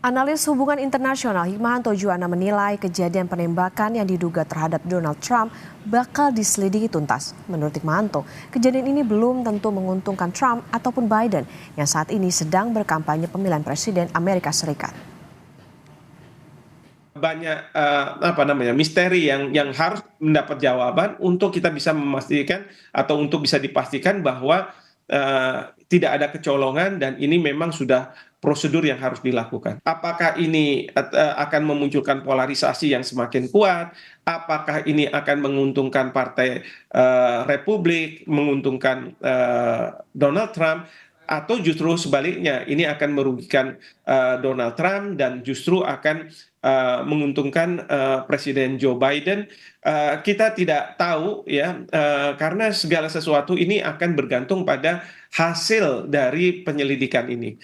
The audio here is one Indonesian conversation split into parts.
Analis hubungan internasional Hikmahanto Juwana menilai kejadian penembakan yang diduga terhadap Donald Trump bakal diselidiki tuntas. Menurut Hikmahanto, kejadian ini belum tentu menguntungkan Trump ataupun Biden yang saat ini sedang berkampanye pemilihan presiden Amerika Serikat. Banyak misteri yang harus mendapat jawaban untuk kita bisa memastikan atau untuk bisa dipastikan bahwa tidak ada kecolongan dan ini memang sudah prosedur yang harus dilakukan. Apakah ini akan memunculkan polarisasi yang semakin kuat? Apakah ini akan menguntungkan Partai Republik, menguntungkan Donald Trump? Atau justru sebaliknya, ini akan merugikan Donald Trump dan justru akan menguntungkan Presiden Joe Biden. Kita tidak tahu ya, karena segala sesuatu ini akan bergantung pada hasil dari penyelidikan ini.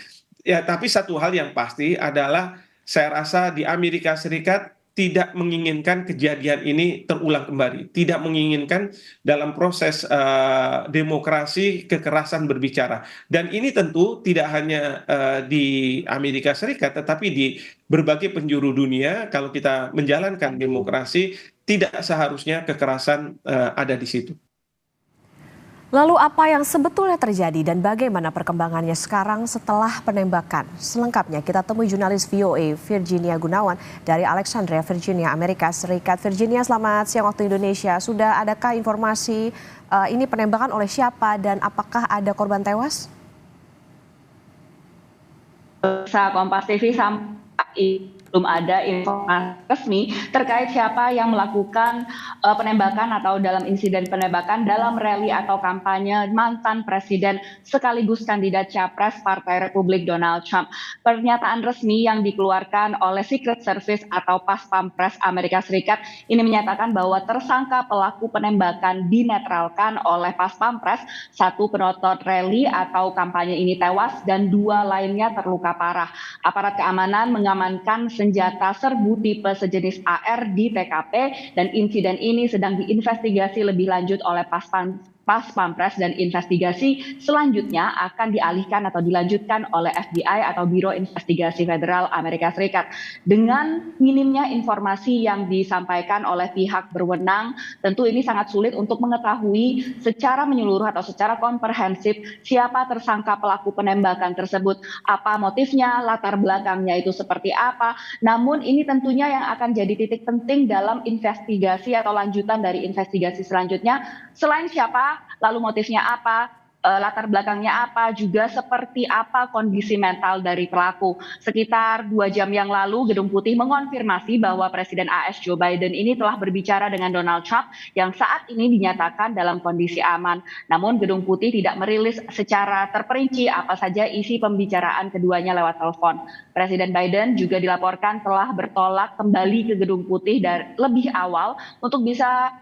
Ya, tapi satu hal yang pasti adalah saya rasa di Amerika Serikat tidak menginginkan kejadian ini terulang kembali, tidak menginginkan dalam proses demokrasi kekerasan berbicara. Dan ini tentu tidak hanya di Amerika Serikat, tetapi di berbagai penjuru dunia. Kalau kita menjalankan demokrasi, tidak seharusnya kekerasan ada di situ. Lalu apa yang sebetulnya terjadi dan bagaimana perkembangannya sekarang setelah penembakan? Selengkapnya kita temui jurnalis VOA Virginia Gunawan dari Alexandria, Virginia, Amerika Serikat. Virginia, selamat siang waktu Indonesia. Sudah adakah informasi ini penembakan oleh siapa dan apakah ada korban tewas? Kompas TV sampai belum ada informasi resmi terkait siapa yang melakukan penembakan atau dalam insiden penembakan dalam rally atau kampanye mantan presiden sekaligus kandidat capres Partai Republik Donald Trump. Pernyataan resmi yang dikeluarkan oleh Secret Service atau Pas Pampres Amerika Serikat ini menyatakan bahwa tersangka pelaku penembakan dinetralkan oleh Pas Pampres, satu penonton rally atau kampanye ini tewas dan dua lainnya terluka parah. Aparat keamanan mengamankan senjata serbu tipe sejenis AR di TKP dan insiden ini sedang diinvestigasi lebih lanjut oleh Pas Pampres dan investigasi selanjutnya akan dialihkan atau dilanjutkan oleh FBI atau Biro Investigasi Federal Amerika Serikat. Dengan minimnya informasi yang disampaikan oleh pihak berwenang, tentu ini sangat sulit untuk mengetahui secara menyeluruh atau secara komprehensif siapa tersangka pelaku penembakan tersebut, apa motifnya, latar belakangnya itu seperti apa. Namun ini tentunya yang akan jadi titik penting dalam investigasi atau lanjutan dari investigasi selanjutnya. Selain siapa, lalu motifnya apa, latar belakangnya apa, juga seperti apa kondisi mental dari pelaku. Sekitar 2 jam yang lalu, Gedung Putih mengonfirmasi bahwa Presiden AS Joe Biden ini telah berbicara dengan Donald Trump yang saat ini dinyatakan dalam kondisi aman. Namun Gedung Putih tidak merilis secara terperinci apa saja isi pembicaraan keduanya lewat telepon. Presiden Biden juga dilaporkan telah bertolak kembali ke Gedung Putih dari lebih awal untuk bisa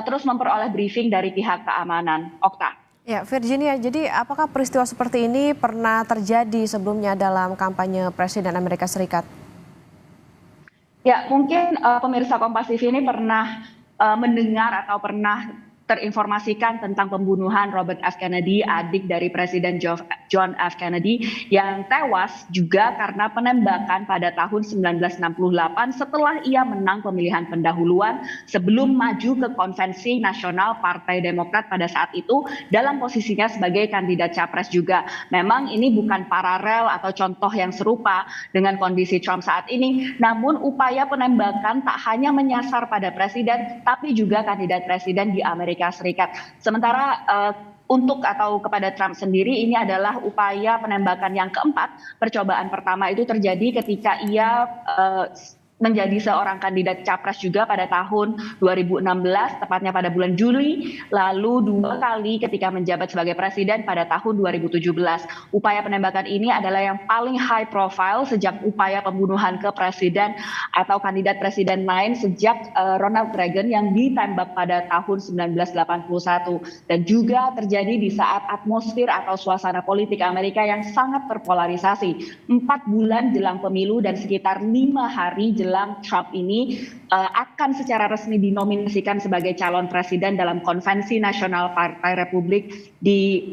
terus memperoleh briefing dari pihak keamanan. Okta. Ya, Virginia, jadi apakah peristiwa seperti ini pernah terjadi sebelumnya dalam kampanye Presiden Amerika Serikat? Ya, mungkin pemirsa Kompas TV ini pernah mendengar atau pernah terinformasikan tentang pembunuhan Robert F. Kennedy, adik dari Presiden John F. Kennedy, yang tewas juga karena penembakan pada tahun 1968 setelah ia menang pemilihan pendahuluan sebelum maju ke konvensi nasional Partai Demokrat pada saat itu dalam posisinya sebagai kandidat capres juga. Memang ini bukan paralel atau contoh yang serupa dengan kondisi Trump saat ini, namun upaya penembakan tak hanya menyasar pada presiden, tapi juga kandidat presiden di Amerika Serikat. Sementara untuk atau kepada Trump sendiri ini adalah upaya penembakan yang keempat. Percobaan pertama itu terjadi ketika ia menjadi seorang kandidat capres juga pada tahun 2016, tepatnya pada bulan Juli, lalu 2 kali ketika menjabat sebagai presiden pada tahun 2017. Upaya penembakan ini adalah yang paling high profile sejak upaya pembunuhan ke presiden atau kandidat presiden lain sejak Ronald Reagan yang ditembak pada tahun 1981, dan juga terjadi di saat atmosfer atau suasana politik Amerika yang sangat terpolarisasi. 4 bulan jelang pemilu dan sekitar 5 hari jelang bilang Trump ini akan secara resmi dinominasikan sebagai calon presiden dalam konvensi nasional Partai Republik di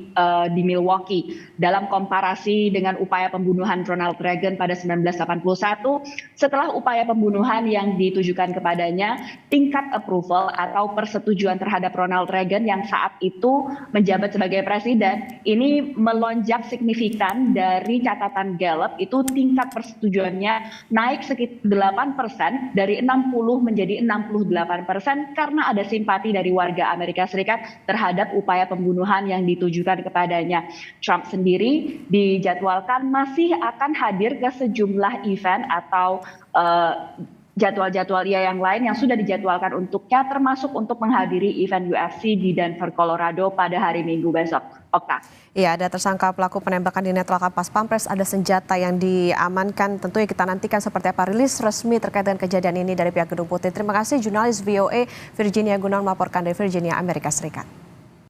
Milwaukee. Dalam komparasi dengan upaya pembunuhan Ronald Reagan pada 1981, setelah upaya pembunuhan yang ditujukan kepadanya, tingkat approval atau persetujuan terhadap Ronald Reagan yang saat itu menjabat sebagai presiden ini melonjak signifikan. Dari catatan Gallup itu tingkat persetujuannya naik sekitar 8% dari 60 menjadi 68% karena ada simpati dari warga Amerika Serikat terhadap upaya pembunuhan yang ditujukan kepadanya. Trump sendiri dijadwalkan masih akan hadir ke sejumlah event atau jadwal-jadwal yang lain yang sudah dijadwalkan untuknya, termasuk untuk menghadiri event UFC di Denver, Colorado pada hari Minggu besok. Okta. Iya, ada tersangka pelaku penembakan di Netwalk Pas Pampres, ada senjata yang diamankan. Tentunya kita nantikan seperti apa rilis resmi terkait dengan kejadian ini dari pihak Gedung Putih. Terima kasih jurnalis VOA Virginia Gunawan melaporkan dari Virginia, Amerika Serikat.